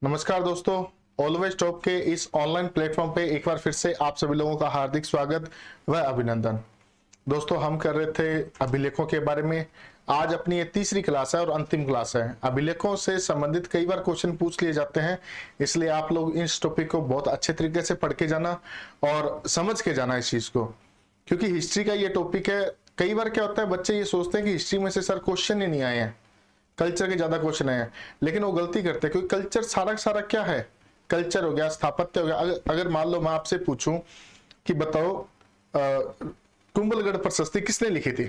नमस्कार दोस्तों, always top के इस ऑनलाइन प्लेटफॉर्म पे एक बार फिर से आप सभी लोगों का हार्दिक स्वागत व अभिनंदन। दोस्तों, हम कर रहे थे अभिलेखों के बारे में। आज अपनी ये तीसरी क्लास है और अंतिम क्लास है। अभिलेखों से संबंधित कई बार क्वेश्चन पूछ लिए जाते हैं, इसलिए आप लोग इस टॉपिक को बहुत अच्छे तरीके से पढ़ के जाना और समझ के जाना इस चीज को, क्योंकि हिस्ट्री का ये टॉपिक है। कई बार क्या होता है, बच्चे ये सोचते हैं कि हिस्ट्री में से सर क्वेश्चन ही नहीं आए हैं, कल्चर के ज्यादा क्वेश्चन है, लेकिन वो गलती करते हैं। क्योंकि कल्चर सारा सारा क्या है, कल्चर हो गया, स्थापत्य हो गया। अगर मान लो मैं आपसे पूछूं कि बताओ कुंभलगढ़ प्रशस्ति किसने लिखी थी,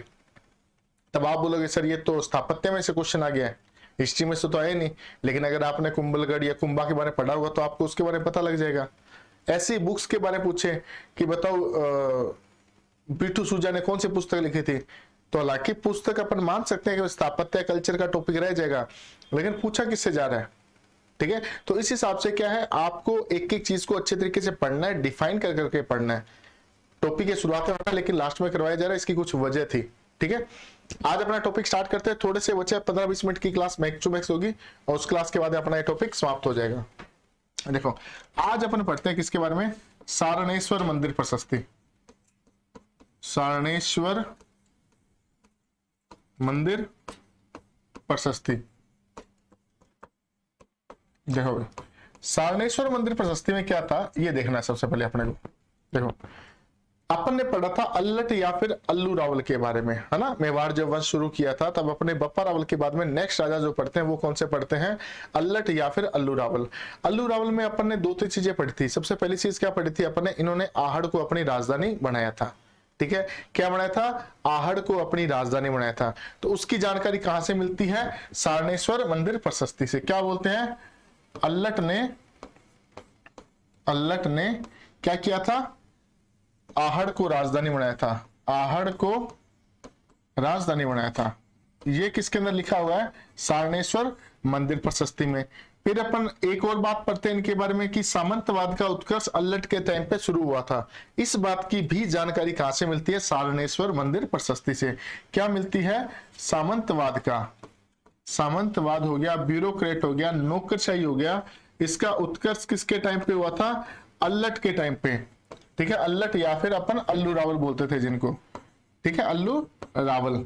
तब आप बोलोगे सर ये तो स्थापत्य में से क्वेश्चन आ गया है, हिस्ट्री में से तो आया नहीं। लेकिन अगर आपने कुंभलगढ़ या कुंभा के बारे में पढ़ा होगा तो आपको उसके बारे में पता लग जाएगा। ऐसी बुक्स के बारे में पूछे कि बताओ पीटू सूजा ने कौन सी पुस्तक लिखी थी, तो हालांकि पुस्तक अपन मान सकते हैं कि स्थापत्य कल्चर का टॉपिक रह जाएगा, लेकिन पूछा किससे जा रहा है। ठीक है, तो इस हिसाब से क्या है, आपको एक एक चीज को अच्छे तरीके से पढ़ना है, डिफाइन कर करके पढ़ना है। टॉपिक की शुरुआत में लेकिन लास्ट में करवाया जा रहा है, इसकी कुछ वजह थी। ठीक है, आज अपना टॉपिक स्टार्ट करते हैं। थोड़े से बचे 15-20 मिनट की क्लास मैक्स टू मैक्स होगी और उस क्लास के बाद अपना ये टॉपिक समाप्त हो जाएगा। देखो, आज अपन पढ़ते हैं किसके बारे में, सारणेश्वर मंदिर प्रशस्ति। सारणेश्वर मंदिर प्रशस्ति। देखो, सारणेश्वर मंदिर प्रशस्ति में क्या था ये देखना है सबसे पहले अपने को। देखो, अपन ने पढ़ा था अल्लट या फिर अल्लू रावल के बारे में, है ना। मेवाड़ जब वंश शुरू किया था तब अपने बप्पा रावल के बाद में नेक्स्ट राजा जो पढ़ते हैं वो कौन से पढ़ते हैं, अल्लट या फिर अल्लू रावल। अल्लू रावल में अपन ने 2-3 चीजें पढ़ी थी। सबसे पहली चीज क्या पढ़ी थी अपन ने, इन्होंने आहड़ को अपनी राजधानी बनाया था। ठीक है, क्या बनाया था, आहड़ को अपनी राजधानी बनाया था। तो उसकी जानकारी कहां से मिलती है, सारणेश्वर मंदिर प्रशस्ति से। क्या बोलते हैं, अल्लट ने क्या किया था, आहड़ को राजधानी बनाया था। आहड़ को राजधानी बनाया था, ये किसके अंदर लिखा हुआ है, सारणेश्वर मंदिर प्रशस्ति में। फिर अपन एक और बात पढ़ते हैं इनके बारे में कि सामंतवाद का उत्कर्ष अल्लट के टाइम पे शुरू हुआ था। इस बात की भी जानकारी कहां से मिलती है, सारणेश्वर मंदिर प्रशस्ति से। क्या मिलती है, सामंतवाद का, सामंतवाद हो गया, ब्यूरोक्रेट हो गया, नौकरशाही हो गया, इसका उत्कर्ष किसके टाइम पे हुआ था, अल्लट के टाइम पे। ठीक है, अल्लट या फिर अपन अल्लू रावल बोलते थे जिनको। ठीक है, अल्लू रावल।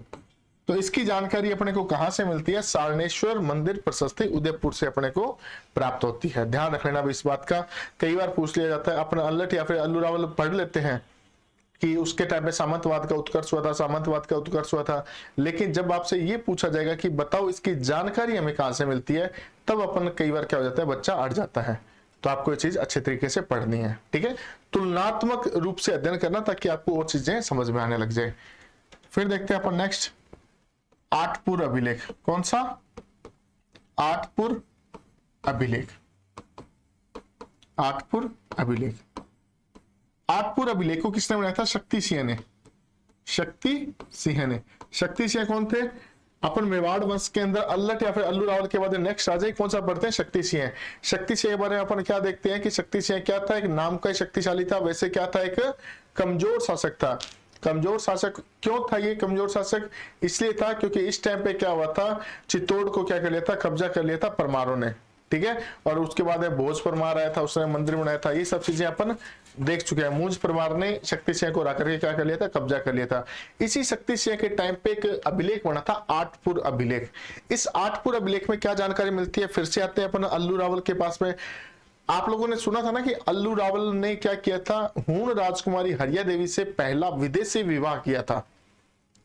तो इसकी जानकारी अपने को कहां से मिलती है, सारणेश्वर मंदिर प्रशस्ति उदयपुर से अपने को प्राप्त होती है। ध्यान रखना भी इस बात का, कई बार पूछ लिया जाता है। अपन अल्लट या फिर अल्लू रावल पढ़ लेते हैं कि उसके टाइम पे सामंतवाद का उत्कर्ष हुआ था, सामंतवाद का उत्कर्ष हुआ था, लेकिन जब आपसे ये पूछा जाएगा कि बताओ इसकी जानकारी हमें कहां से मिलती है, तब अपन कई बार क्या हो जाता है, बच्चा अड़ जाता है। तो आपको ये चीज अच्छे तरीके से पढ़नी है। ठीक है, तुलनात्मक रूप से अध्ययन करना ताकि आपको और चीजें समझ में आने लग जाए। फिर देखते हैं अपन नेक्स्ट, आठपुर अभिलेख। कौन सा, आठपुर अभिलेख। आठपुर अभिलेख, आठपुर अभिलेख को किसने बनाया था, शक्ति सिंह ने। शक्ति सिंह ने। शक्ति सिंह कौन थे, अपन मेवाड़ वंश के अंदर अल्लट या फिर अल्लू रावल के बाद नेक्स्ट राजा कौन सा पढ़ते हैं, शक्ति सिंह। शक्ति सिंह के बारे में अपन क्या देखते हैं कि शक्ति सिंह क्या था, एक नाम का शक्तिशाली था, वैसे क्या था, एक कमजोर शासक था। कमजोर शासक क्यों था ये कमजोर शासक, इसलिए था क्योंकि इस टाइम पे क्या हुआ था, चित्तौड़ को क्या कर लिया था, कब्जा कर लिया था परमारों ने। ठीक है, और उसके बाद भोज परमार आया था, उसने मंदिर बनाया था। ये सब चीजें अपन देख चुके हैं। मूंज परमार ने शक्ति सिंह को राकर के क्या कर लिया था, कब्जा कर लिया था। इसी शक्ति सिंह के टाइम पे एक अभिलेख बना था, आठपुर अभिलेख। इस आठपुर अभिलेख में क्या जानकारी मिलती है, फिर से आते हैं अपन अल्लू रावल के पास में। आप लोगों ने सुना था ना कि अल्लू रावल ने क्या किया था, हूण राजकुमारी हरिया देवी से पहला विदेशी विवाह किया था।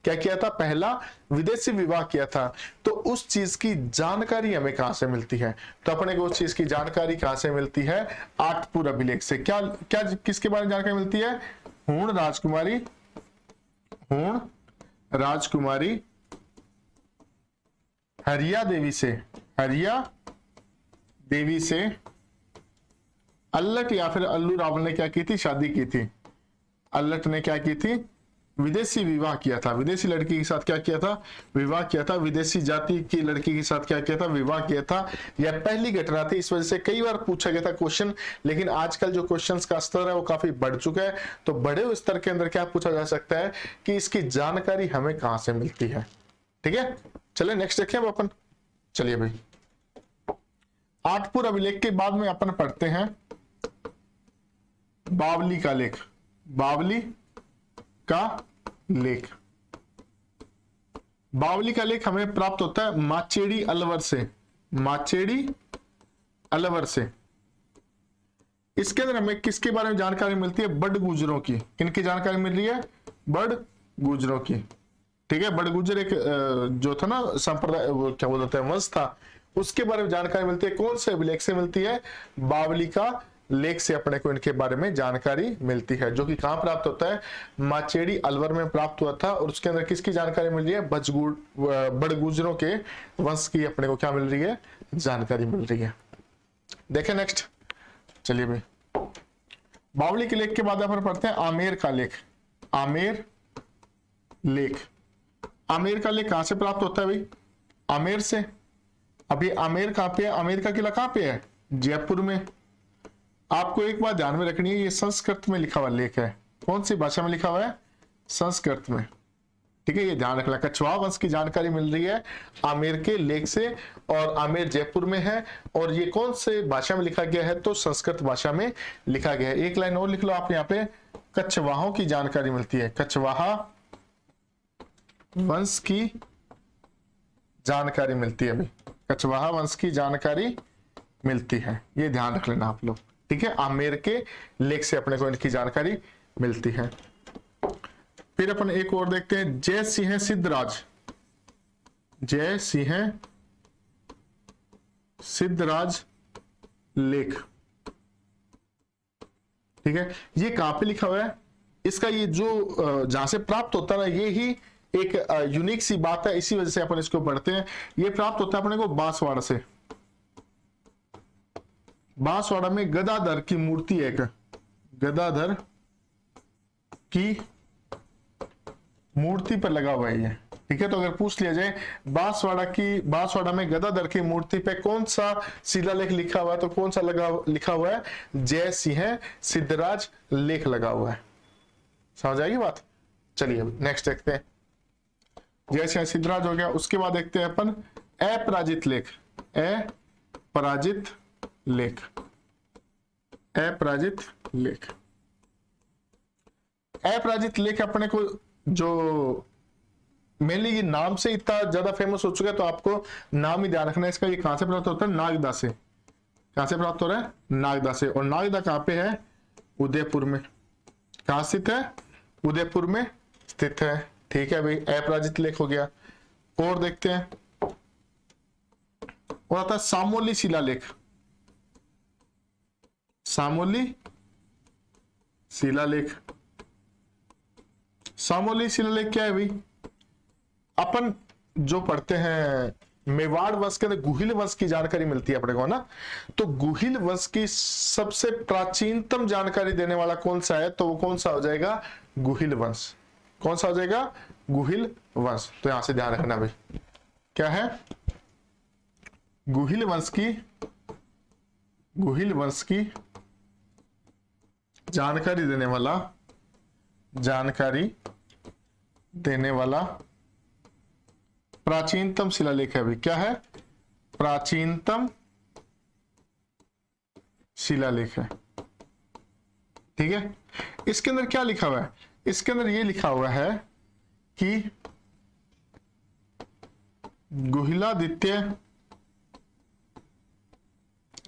क्या किया था, पहला विदेशी विवाह किया था। तो उस चीज की जानकारी हमें कहां से मिलती है, तो अपने को उस चीज की जानकारी कहां से मिलती है, आठपुर अभिलेख से। क्या क्या किसके बारे में जानकारी मिलती है, हूण राजकुमारी, हूण राजकुमारी हरिया देवी से, हरिया देवी से अल्लट या फिर अल्लू रावल ने क्या की थी, शादी की थी। अल्लट ने क्या की थी, विदेशी विवाह किया था। विदेशी लड़की के साथ क्या किया था, विवाह किया था। विदेशी जाति की लड़की के साथ क्या किया था, विवाह किया था। यह पहली घटना थी, इस वजह से कई बार पूछा गया था क्वेश्चन। लेकिन आजकल जो क्वेश्चंस का स्तर है वो काफी बढ़ चुका है, तो बढ़े हुए स्तर के अंदर क्या पूछा जा सकता है कि इसकी जानकारी हमें कहां से मिलती है। ठीक है, चलिए नेक्स्ट देखें अब अपन। चलिए भाई, आठपुर अभिलेख के बाद में अपन पढ़ते हैं बावली का लेख। बावली का लेख, बावली का लेख हमें प्राप्त होता है माचेड़ी अलवर से। माचेड़ी अलवर से। इसके अंदर हमें किसके बारे में जानकारी मिलती है? बड़गुजरों की। किनकी जानकारी मिल रही है? बड़गुजरों की। ठीक है, बड़गुजर एक जो था ना संप्रदाय, वो क्या बोलते हैं, वंश था, उसके बारे में जानकारी मिलती है। कौन से अभिलेख से मिलती है? बावली का लेख से अपने को इनके बारे में जानकारी मिलती है, जो कि कहां प्राप्त होता है? माचेड़ी अलवर में प्राप्त हुआ था। और उसके अंदर किसकी जानकारी मिल रही है? बड़गुजरों के वंश की अपने को क्या मिल रही है? जानकारी मिल रही है। देखें नेक्स्ट, चलिए भाई, बावली के लेख के बाद अपन पढ़ते हैं आमेर का लेख। आमेर लेख। आमेर का लेख कहां से प्राप्त होता है भाई? आमेर से। अभी आमेर कहां पे है? आमेर का किला कहां पे है? जयपुर में। आपको एक बात ध्यान में रखनी है, ये संस्कृत में लिखा हुआ लेख है। कौन सी भाषा में लिखा हुआ है? संस्कृत में। ठीक है, ये ध्यान रखना। कछवाहा वंश की जानकारी मिल रही है आमेर के लेख से, और आमेर जयपुर में है। और ये कौन से भाषा में लिखा गया है? तो संस्कृत भाषा में लिखा गया है। एक लाइन और लिख लो आप यहाँ पे, कछवाहों की जानकारी मिलती है। कछवाहा वंश की जानकारी मिलती है भाई। कछवाहा वंश की जानकारी मिलती है, ये ध्यान रख लेना आप लोग। ठीक है, आमेर के लेख से अपने को इनकी जानकारी मिलती है। फिर अपन एक और देखते हैं, जय सिंह सिद्धराज। जय सिंह सिद्धराज लेख। ठीक है, ये कहां पे लिखा हुआ है? इसका ये जो जहां से प्राप्त होता है ना, ये ही एक यूनिक सी बात है, इसी वजह से अपन इसको पढ़ते हैं। ये प्राप्त होता है अपने को बांसवाड़ा से। बांसवाड़ा में गदाधर की मूर्ति है, एक गदाधर की मूर्ति पर लगा हुआ है ये। ठीक है, तो अगर पूछ लिया जाए बांसवाड़ा में गदाधर की मूर्ति पे कौन सा शिलालेख लिखा हुआ है, तो कौन सा लिखा हुआ है? जय सिंह सिद्धराज लेख लगा हुआ है। समझ आएगी बात? चलिए नेक्स्ट देखते हैं। जय सिंह सिद्धराज हो गया। उसके बाद देखते हैं अपन अपराजित लेख। अपराजित लेख। अपराजित लेख। अपराजित लेख अपने को जो मेनली ये नाम से इतना ज्यादा फेमस हो चुका है, तो आपको नाम ही ध्यान रखना है इसका। ये कहां से प्राप्त होता है? नागदा से। कहां से प्राप्त हो रहा है? नागदा से। और नागदा कहां पे है? उदयपुर में। कहां स्थित है? उदयपुर में स्थित है। ठीक है भाई, अपराजित लेख हो गया। और देखते हैं, और आता है सामोली शिलालेख। सामोली शिलालेख। सामोली शिलालेख क्या है भाई? अपन जो पढ़ते हैं मेवाड़ वंश के अंदर गुहिल वंश की जानकारी मिलती है अपने को ना, तो गुहिल वंश की सबसे प्राचीनतम जानकारी देने वाला कौन सा है? तो वो कौन सा हो जाएगा? गुहिल वंश। कौन सा हो जाएगा? गुहिल वंश। तो यहां से ध्यान रखना भाई, क्या है? गुहिल वंश की जानकारी देने वाला प्राचीनतम शिलालेख है भाई। क्या है? प्राचीनतम शिलालेख है। ठीक है, इसके अंदर क्या लिखा हुआ है? इसके अंदर ये लिखा हुआ है कि गुहिलादित्य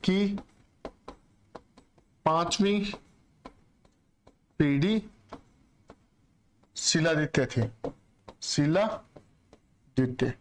की 5वीं पीढ़ी शिलादित्य थे। शिलादित्य।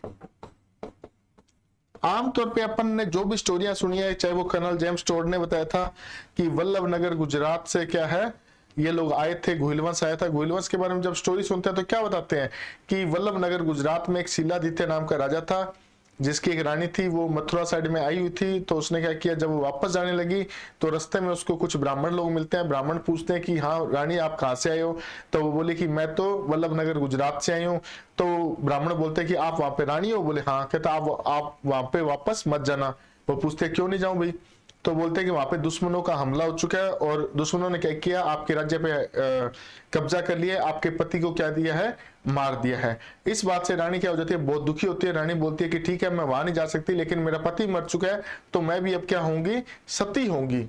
आमतौर पे अपन ने जो भी स्टोरियां सुनी है, चाहे वो कर्नल जेम्स टोड ने बताया था कि वल्लभनगर गुजरात से क्या है, ये लोग आए थे, गुहिलवंश आया था। गुहिलवंश के बारे में जब स्टोरी सुनते हैं तो क्या बताते हैं कि वल्लभनगर गुजरात में एक शिलादित्य नाम का राजा था, जिसकी एक रानी थी, वो मथुरा साइड में आई हुई थी। तो उसने क्या किया, जब वो वापस जाने लगी तो रास्ते में उसको कुछ ब्राह्मण लोग मिलते हैं। ब्राह्मण पूछते हैं कि हाँ रानी आप कहाँ से आए हो? तो वो बोले कि मैं तो वल्लभनगर गुजरात से आई हूँ। तो ब्राह्मण बोलते हैं कि आप वहां पे रानी हो? बोले हाँ। कहता आप वहां पे वापस मत जाना। वो पूछते क्यों नहीं जाऊं भाई? तो बोलते हैं कि वहां पे दुश्मनों का हमला हो चुका है और दुश्मनों ने क्या किया, आपके राज्य पे कब्जा कर लिया, आपके पति को क्या दिया है, मार दिया है। इस बात से रानी क्या हो जाती है, बहुत दुखी होती है। रानी बोलती है कि ठीक है मैं वहां नहीं जा सकती, लेकिन मेरा पति मर चुका है तो मैं भी अब क्या होंगी, सती होंगी।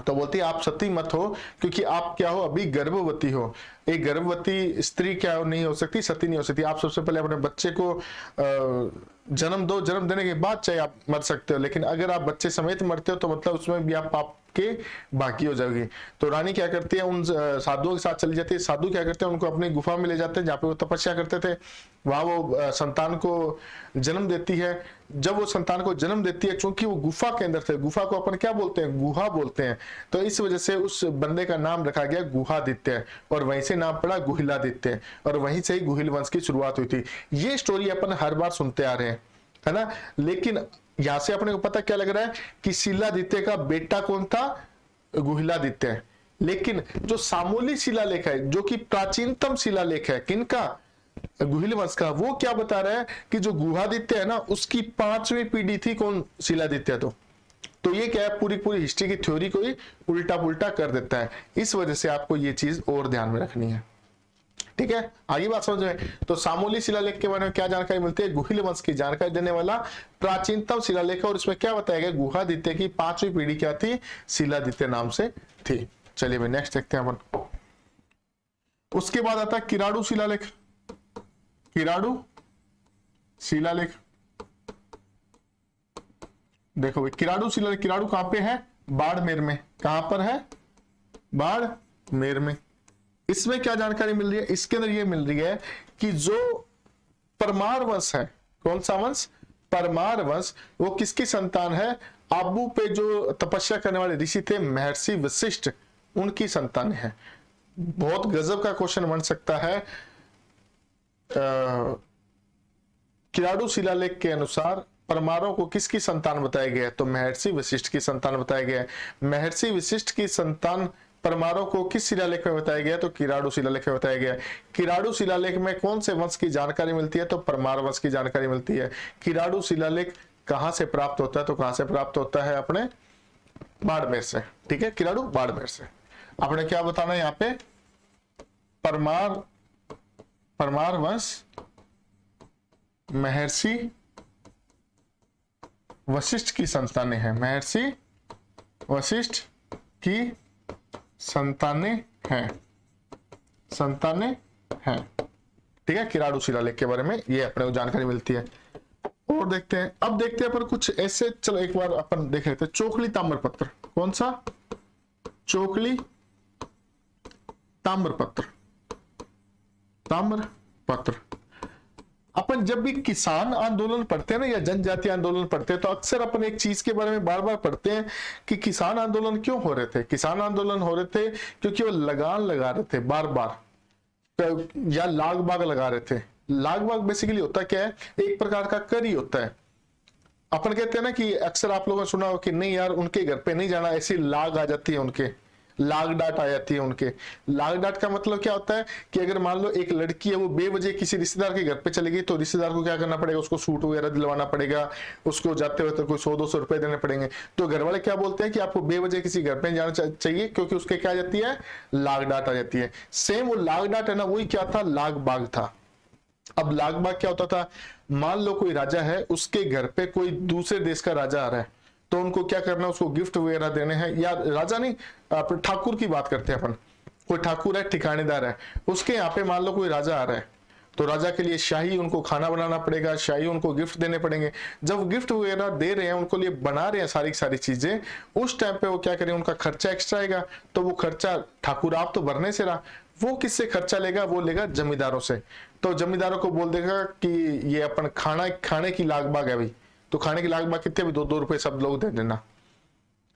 तो बोलती है आप सती मत हो, क्योंकि आप क्या हो, अभी गर्भवती हो। एक गर्भवती स्त्री क्या नहीं हो सकती, सती नहीं हो सकती। आप सबसे पहले अपने बच्चे को जन्म दो, जन्म देने के बाद चाहे आप मर सकते हो, लेकिन अगर आप बच्चे समेत मरते हो तो मतलब उसमें भी आप पाप के बाकी हो जाओगी। तो रानी क्या करती है, उन साधुओं के साथ चली जाती है। साधु क्या करते हैं, उनको अपनी गुफा में ले जाते हैं जहाँ पे वो तपस्या करते थे। वहां वो संतान को जन्म देती है। जब वो संतान को जन्म देती है, चूंकि वो गुफा के अंदर थे, गुफा को अपन क्या बोलते हैं, गुहा बोलते हैं, तो इस वजह से उस बंदे का नाम रखा गया गुहादित्य, और वहीं से नाम पड़ा गुहिलादित्य, और वहीं से ही गुहिल वंश की शुरुआत हुई थी। ये स्टोरी अपन हर बार सुनते आ रहे हैं, है ना। लेकिन यहां से अपने को पता क्या लग रहा है कि शिलादित्य का बेटा कौन था, गुहिलादित्य। लेकिन जो सामोली शिलालेख है, जो कि प्राचीनतम शिलालेख है, किनका, गुहिल वंश का, वो क्या बता रहा है कि जो गुहादित्य है ना, उसकी 5वीं पीढ़ी थी कौन, शिलादित्य। तो ये क्या है, पूरी पूरी हिस्ट्री की थ्योरी को ही उल्टा पुल्टा कर देता है। इस वजह से आपको ये चीज और ध्यान में रखनी है, ठीक है। आगे बात समझ में। तो सामोली शिलालेख के बारे में क्या जानकारी मिलती है, गुहिल वंश की जानकारी देने वाला प्राचीनतम शिलालेख है, और इसमें क्या बताया गया, गुहादित्य की 5वीं पीढ़ी क्या थी, शिलादित्य नाम से थी। चलिए भाई नेक्स्ट देखते हैं अपन। उसके बाद आता है किराडू शिलालेख। किराडू शिलालेख, देखो भाई किराडू शिलालेख, किराडू कहां पे है, बाड़मेर में। कहां पर है, बाड़मेर में। इसमें क्या जानकारी मिल रही है, इसके अंदर ये मिल रही है कि जो परमार वंश है, कौन सा वंश, परमार वंश, वो किसकी संतान है, आबू पे जो तपस्या करने वाले ऋषि थे महर्षि वशिष्ठ, उनकी संतान है। बहुत गजब का क्वेश्चन बन सकता है। किराडू शिलालेख के अनुसार परमारों को किसकी संतान बताया गया है, तो महर्षि वशिष्ठ की संतान बताया गया है। महर्षि वशिष्ठ की संतान परमारों को किस शिलालेख में बताया गया, तो किराडू शिलालेख में बताया गया है। किराडू शिलालेख में कौन से वंश की जानकारी मिलती है, तो परमार वंश की जानकारी मिलती है। किराडू शिलालेख कहां से प्राप्त होता है, तो कहां से प्राप्त होता है, अपने बाड़मेर से, ठीक है। किराडू बाड़मेर से। आपने क्या बताना है यहाँ पे, परमार वंश महर्षि वशिष्ठ की संतानें हैं, महर्षि वशिष्ठ की संतानें हैं, ठीक है। किराडू शिलालेख के बारे में ये अपने को जानकारी मिलती है। और देखते हैं, अब देखते हैं पर कुछ ऐसे, चलो एक बार अपन देख लेते हैं। चोखली ताम्रपत्र, कौन सा, चोखली ताम्रपत्र, अपन जब भी किसान आंदोलन पढ़ते हैं ना, या जनजाति आंदोलन पढ़ते हैं, तो अक्सर अपन एक चीज के बारे में बार बार पढ़ते हैं कि किसान आंदोलन क्यों हो रहे थे। किसान आंदोलन हो रहे थे क्योंकि वो लगान लगा रहे थे बार बार, या लाग बाग लगा रहे थे। लाग बाग बेसिकली होता क्या है, एक प्रकार का कर ही होता है। अपन कहते हैं ना कि अक्सर आप लोगों ने सुना हो कि नहीं यार उनके घर पे नहीं जाना, ऐसी लाग आ जाती है, उनके लाग डांट आ जाती है उनके। लाग डांट का मतलब क्या होता है कि अगर मान लो एक लड़की है, वो बेवजह किसी रिश्तेदार के घर पे चली गई, तो रिश्तेदार को क्या करना पड़ेगा, उसको सूट वगैरह दिलवाना पड़ेगा, उसको जाते हुए तो कोई 100-200 रुपए देने पड़ेंगे। तो घर वाले क्या बोलते हैं कि आपको बेवजह किसी घर पे जाना चाहिए, क्योंकि उसके क्या आ जाती है, लाग डांट आ जाती है। सेम वो लाग डांट है ना, वही क्या था, लाग बाग था। अब लाग बाग क्या होता था, मान लो कोई राजा है, उसके घर पे कोई दूसरे देश का राजा आ रहा है, तो उनको क्या करना है, उसको गिफ्ट वगैरह देने हैं। या राजा नहीं, ठाकुर की बात करते हैं अपन, कोई ठाकुर है, ठिकानेदार है, उसके यहाँ पे मान लो कोई राजा आ रहा है, तो राजा के लिए शाही उनको खाना बनाना पड़ेगा, शाही उनको गिफ्ट देने पड़ेंगे। जब गिफ्ट वगैरह दे रहे हैं, उनको लिए बना रहे हैं सारी सारी चीजें, उस टाइम पे वो क्या करें, उनका खर्चा एक्स्ट्रा आएगा। तो वो खर्चा ठाकुर आप तो भरने से रहा, वो किससे खर्चा लेगा, वो लेगा जमींदारों से। तो जमींदारों को बोल देगा कि ये अपन खाने की लाग बाग है भाई, तो खाने की लाग बाग कितने भी 2-2 रुपए सब लोग दे देना।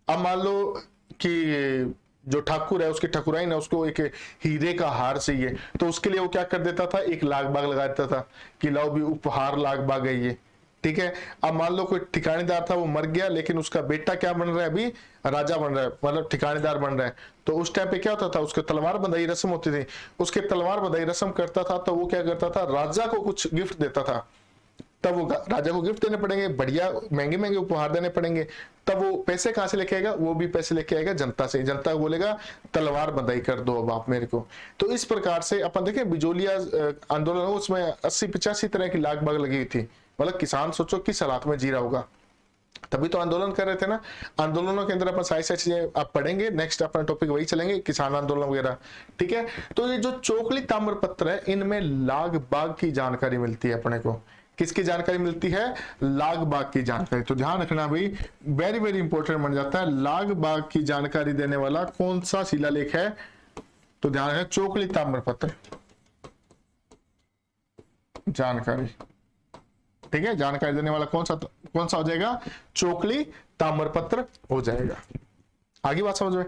अब मान लो कि जो ठाकुर है, उसकी ठकुराइन है, उसको एक हीरे का हार चाहिए, तो उसके लिए वो क्या कर देता था, एक लाग बाग लगा देता था कि लाओ भी उपहार लाग बाग है ये, ठीक है। अब मान लो कोई ठिकानेदार था, वो मर गया, लेकिन उसका बेटा क्या बन रहा है, अभी राजा बन रहा है, मतलब ठिकानेदार बन रहा है। तो उस टाइम पे क्या होता था, उसके तलवार बंधाई रस्म होती थी, उसके तलवार बंधाई रस्म करता था, तो वो क्या करता था, राजा को कुछ गिफ्ट देता था। तब वो राजा को गिफ्ट देने पड़ेंगे, बढ़िया महंगे महंगे उपहार देने पड़ेंगे। तब वो पैसे कहां से लेके आएगा? वो भी पैसे लेके आएगा जनता से। जनता को बोलेगा तलवार बंधाई कर दो अब आप मेरे को। तो इस प्रकार से अपन देखें बिजोलिया आंदोलन, उसमें 80-85 तरह की लाग बाग लगी हुई थी। मतलब किसान सोचो किस हालात में जी रहा होगा, तभी तो आंदोलन कर रहे थे ना। आंदोलनों के अंदर अपन सारी सारी चीजें आप पढ़ेंगे, नेक्स्ट अपना टॉपिक वही चलेंगे, किसान आंदोलन वगैरह, ठीक है। तो ये जो चोकली ताम्रपत्र है, इनमें लाग बाग की जानकारी मिलती है अपने को। किसकी जानकारी मिलती है? लाग बाग की जानकारी। तो ध्यान रखना भाई, वेरी वेरी इंपॉर्टेंट बन जाता है। लाग बाग की जानकारी देने वाला कौन सा शिलालेख है? तो ध्यान रखना, चोकली ताम्रपत्र जानकारी, ठीक है। जानकारी देने वाला कौन सा हो जाएगा? चोकली ताम्रपत्र हो जाएगा। आगे बात समझ में?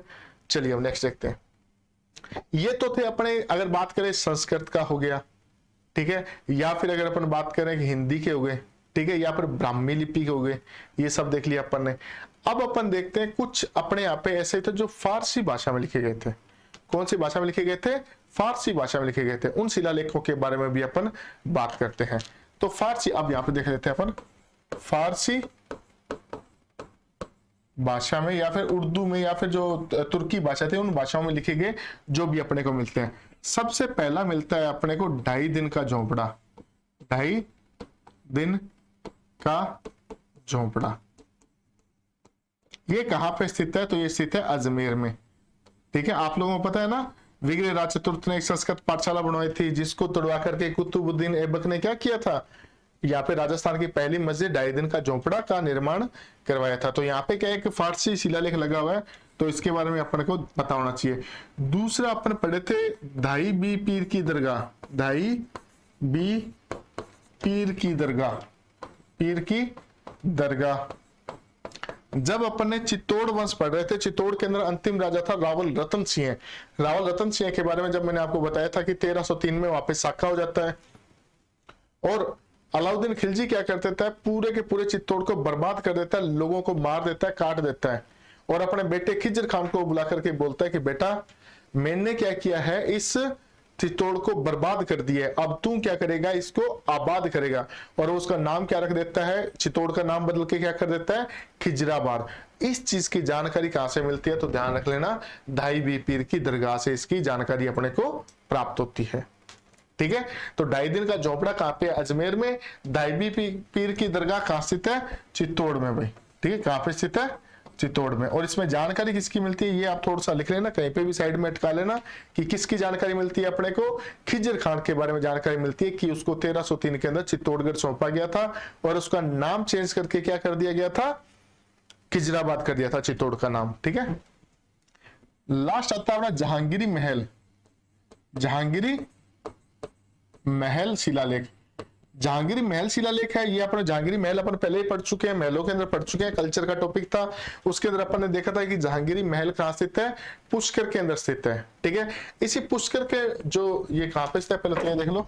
चलिए अब नेक्स्ट देखते हैं। ये तो थे अपने, अगर बात करें संस्कृत का हो गया, ठीक है, या फिर अगर अपन बात करें कि हिंदी के हो गए, ठीक है, या फिर ब्राह्मी लिपि के हो गए, ये सब देख लिया अपन ने। अब अपन देखते हैं कुछ अपने यहाँ पे ऐसे थे जो फारसी भाषा में लिखे गए थे। कौन सी भाषा में लिखे गए थे? फारसी भाषा में लिखे गए थे। उन शिलालेखों के बारे में भी अपन बात करते हैं। तो फारसी, अब यहां पे देख लेते हैं अपन, फारसी भाषा में या फिर उर्दू में या फिर जो तुर्की भाषा थे, उन भाषाओं में लिखे गए जो भी अपने को मिलते हैं। सबसे पहला मिलता है अपने को 2.5 दिन का झोंपड़ा। 2.5 दिन का झोंपड़ा, ये कहां पे स्थित है? तो ये स्थित है अजमेर में, ठीक है। आप लोगों को पता है ना, विग्रह राज चतुर्थ ने एक संस्कृत पाठशाला बनवाई थी, जिसको तोड़वा करके कुतुबुद्दीन ऐबक ने क्या किया था? यहाँ पे राजस्थान की पहली मस्जिद 2.5 दिन का झोंपड़ा का निर्माण करवाया था। तो यहाँ पे क्या एक फारसी शिलालेख लगा हुआ है, तो इसके बारे में अपन को पता होना चाहिए। दूसरा अपन पढ़े थे धाई बी पीर की दरगाह। धाई बी पीर की दरगाह, पीर की दरगाह। जब अपन ने चित्तौड़ वंश पढ़ रहे थे, चित्तौड़ के अंदर अंतिम राजा था रावल रतन सिंह। रावल रतन सिंह के बारे में जब मैंने आपको बताया था कि 1303 में वापस शाखा हो जाता है, और अलाउद्दीन खिलजी क्या कर देता है? पूरे के पूरे चित्तौड़ को बर्बाद कर देता है, लोगों को मार देता है, काट देता है, और अपने बेटे खिज्र खान को बुला करके बोलता है कि बेटा मैंने क्या किया है, इस चित्तौड़ को बर्बाद कर दिया है, अब तू क्या करेगा? इसको आबाद करेगा। और उसका नाम क्या रख देता है? चित्तौड़ का नाम बदल के क्या कर देता है? खिजराबाद। इस चीज की जानकारी कहां से मिलती है? तो ध्यान रख लेना, धाई बी पीर की दरगाह से इसकी जानकारी अपने को प्राप्त होती है, ठीक है। तो 2.5 दिन का झोंपड़ा कहां पे? अजमेर में। धाई बी पीर की दरगाह कहां स्थित है? चित्तौड़ में भाई, ठीक है। कहां पे स्थित है? चित्तौड़ में। और इसमें जानकारी किसकी मिलती है, ये आप थोड़ा सा लिख लेना, कहीं पे भी साइड में अटका लेना कि किसकी जानकारी मिलती है अपने को? खिज्र खान के बारे में जानकारी मिलती है कि उसको 1303 के अंदर चित्तौड़गढ़ सौंपा गया था, और उसका नाम चेंज करके क्या कर दिया गया था? खिजराबाद कर दिया था चित्तौड़ का नाम, ठीक है। लास्ट आता है अपना जहांगीरी महल। जहांगीरी महल शिलालेख। जहांगीरी महल शिलालेख है, ये अपने जहांगीरी महल अपन पहले ही पढ़ चुके हैं, महलों के अंदर पढ़ चुके हैं, कल्चर का टॉपिक था। उसके अंदर अपन ने देखा था कि जहांगीरी महल कहां स्थित है? पुष्कर के अंदर स्थित है, ठीक है। इसी पुष्कर के जो ये कहां पे स्थित है, पहले तो ये देख लो,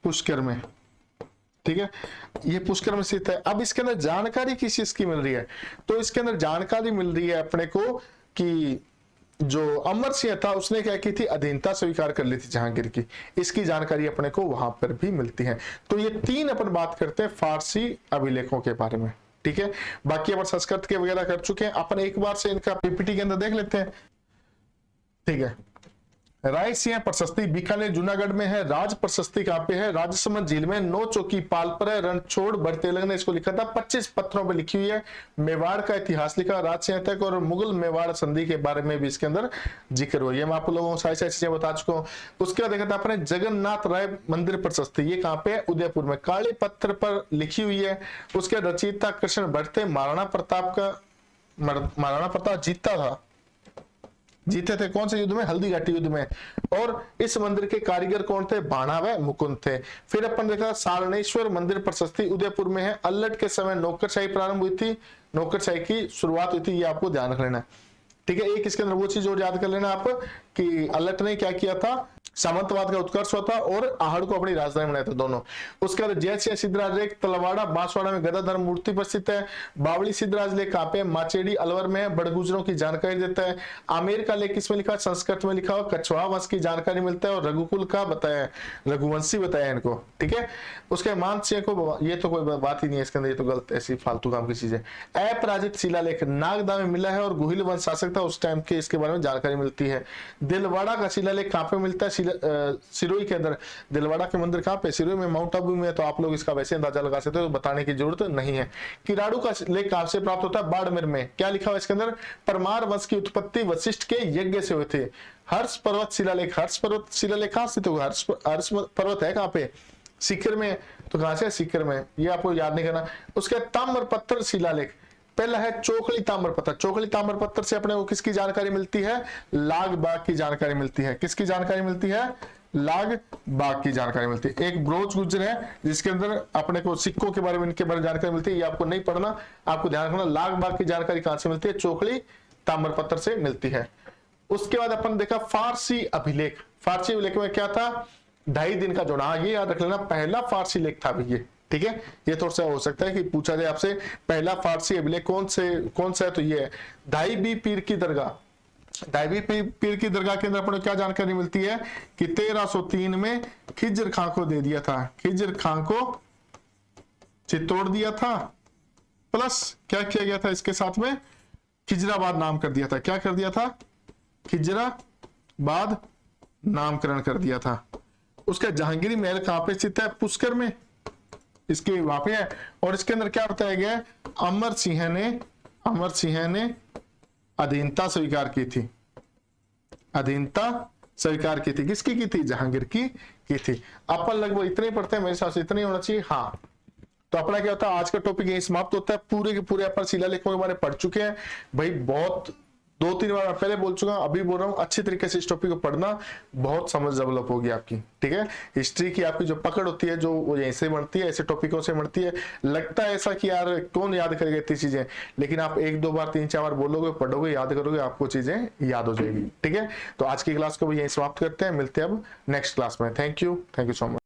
पुष्कर में, ठीक है। ये पुष्कर में स्थित है। अब इसके अंदर जानकारी किस चीज की मिल रही है? तो इसके अंदर जानकारी मिल रही है अपने को कि जो अमर सिंह था उसने क्या की थी? अधीनता स्वीकार कर ली थी जहांगीर की। इसकी जानकारी अपने को वहां पर भी मिलती है। तो ये 3 अपन बात करते हैं फारसी अभिलेखों के बारे में, ठीक है। बाकी अपन संस्कृत के वगैरह कर चुके हैं, अपन एक बार से इनका पीपीटी के अंदर देख लेते हैं, ठीक है। रायसिंह प्रशस्ति बीकानेर जूनागढ़ में है। राज प्रशस्ति कहां पे है? राजसमंद झील में। 9 चौकी पाल पर है। रणछोड़ बड़तेलंग ने इसको लिखा था, 25 पत्थरों पे लिखी हुई है। मेवाड़ का इतिहास लिखा राजसिंह तक, और मुगल मेवाड़ संधि के बारे में भी इसके अंदर जिक्र हुआ है। मैं आप लोगों को सारी सारी चीजें बता चुका हूँ। उसके बाद देखा था अपने जगन्नाथ राय मंदिर प्रशस्ति, ये कहां पे है? उदयपुर में, काले पत्थर पर लिखी हुई है। उसके रचयिता कृष्ण भट्ट थे। महाराणा प्रताप जीता था, जीते थे कौन से युद्ध में? हल्दी घाटी युद्ध में। और इस मंदिर के कारीगर कौन थे? बाणा व मुकुंद थे। फिर अपन देखा सारणेश्वर मंदिर प्रशस्ति उदयपुर में है। अल्लट के समय नौकरशाही प्रारंभ हुई थी, नौकरशाही की शुरुआत हुई थी, ये आपको ध्यान रख लेना, ठीक है। एक इसके अंदर वो चीज और याद कर लेना आप कि अल्लट ने क्या किया था? सामंतवाद का उत्कर्ष हुआ था और आहड़ को अपनी राजधानी बनाया था दोनों। उसके बाद जय सिद्धराज लेक तलवाड़ा बांसवाड़ा में गदाधर मूर्ति पर स्थित है। बावड़ी सिद्धराज लेक कहाँ पे, माचेडी अलवर में है, बड़गुजरों की जानकारी देता है। आमेर का लेक किसमें लिखा, संस्कृत में लिखा हुआ, कछवाहा वंश की जानकारी मिलता है और रघुकुल का बताया, रघुवंशी बताया इनको, ठीक है। उसके मान सिंह को, ये तो कोई बात ही नहीं है इसके अंदर, ये तो गलत ऐसी फालतू काम की चीज है। अपराजित शिलालेख नागदा में मिला है और गुहिल वंश शासक था उस टाइम के, इसके बारे में जानकारी मिलती है। दिलवाड़ा का शिलालेख कहाँ पे मिलता है, सिरोही के अंदर। दिलवाड़ा के मंदिर कहाँ पे, सिरोही में, माउंट आबू में, तो आप लोग इसका वैसे अंदाजा लगा सकते हो, बताने की जरूरत नहीं है। किराड़ू का लेख कहाँ से प्राप्त होता है, बाड़मेर में। क्या लिखा हुआ इसके अंदर, परमार वंश की उत्पत्ति वशिष्ठ के यज्ञ से हुए थे। हर्ष पर्वत शिलालेख, हर्ष पर्वत शिलालेख कहाँ स्थित होगा, हर्ष पर्वत है कहाँ पे, सीकर में, तो कहां से, सीकर में, ये आपको याद नहीं करना। उसके ताम्रपत्र शिलालेख, पहला है चोखली ताम्रपत्र। चोखली ताम्रपत्र से अपने को किसकी जानकारी मिलती है, लाग बाग की जानकारी मिलती है। किसकी जानकारी मिलती है, लाग बाग की जानकारी मिलती है। एक ब्रोच गुजर है जिसके अंदर अपने को सिक्कों के बारे में, इनके बारे में जानकारी मिलती है, ये आपको नहीं पढ़ना, आपको ध्यान रखना। लाग बाग की जानकारी कहां से मिलती है, चोखली ताम्रपत्र से मिलती है। उसके बाद अपन देखा फारसी अभिलेख। फारसी अभिलेख में क्या था, 2.5 दिन का जोड़ा, ये याद रख लेना, पहला फारसी लेख था भैया, ठीक है। ये थोड़ा सा हो सकता है कि पूछा जाए आपसे, पहला फारसी अभिलेख कौन सा है, तो ये है दाई पीर की दरगाह। दाई पीर की दरगाह के अंदर अपने क्या जानकारी मिलती है कि 1303 में खिज्र खां को दे दिया था, खिज्र खां को चित्तौड़ दिया था, प्लस क्या किया गया था इसके साथ में, खिजराबाद नाम कर दिया था। क्या कर दिया था, खिजराबाद नामकरण कर दिया था। उसका जहांगीरी महल कहां पे स्थित है, पुष्कर में, इसके वहां पे है। और इसके अंदर क्या बताया गया, अमर सिंह ने अधीनता स्वीकार की थी, अधीनता स्वीकार की थी, किसकी की थी, जहांगीर की थी। अपन लगभग इतने ही पढ़ते हैं, मेरे हिसाब से इतने ही होना चाहिए। हाँ, तो अपना क्या होता है, आज का टॉपिक यही समाप्त होता है। पूरे के पूरे अपन शिलालेखों के बारे में पढ़ चुके हैं भाई, बहुत 2-3 बार मैं पहले बोल चुका हूं, अभी बोल रहा हूं, अच्छी तरीके से इस टॉपिक को पढ़ना, बहुत समझ डेवलप होगी आपकी, ठीक है। हिस्ट्री की आपकी जो पकड़ होती है, जो वो यहीं से बढ़ती है, ऐसे टॉपिकों से बढ़ती है। लगता है ऐसा कि यार कौन याद करेगा इतनी चीजें, लेकिन आप 1-2 बार 3-4 बार बोलोगे, पढ़ोगे, याद करोगे, आपको चीजें याद हो जाएगी, ठीक है। तो आज की क्लास को भी यहीं समाप्त करते हैं, मिलते हैं अब नेक्स्ट क्लास में। Thank you so much.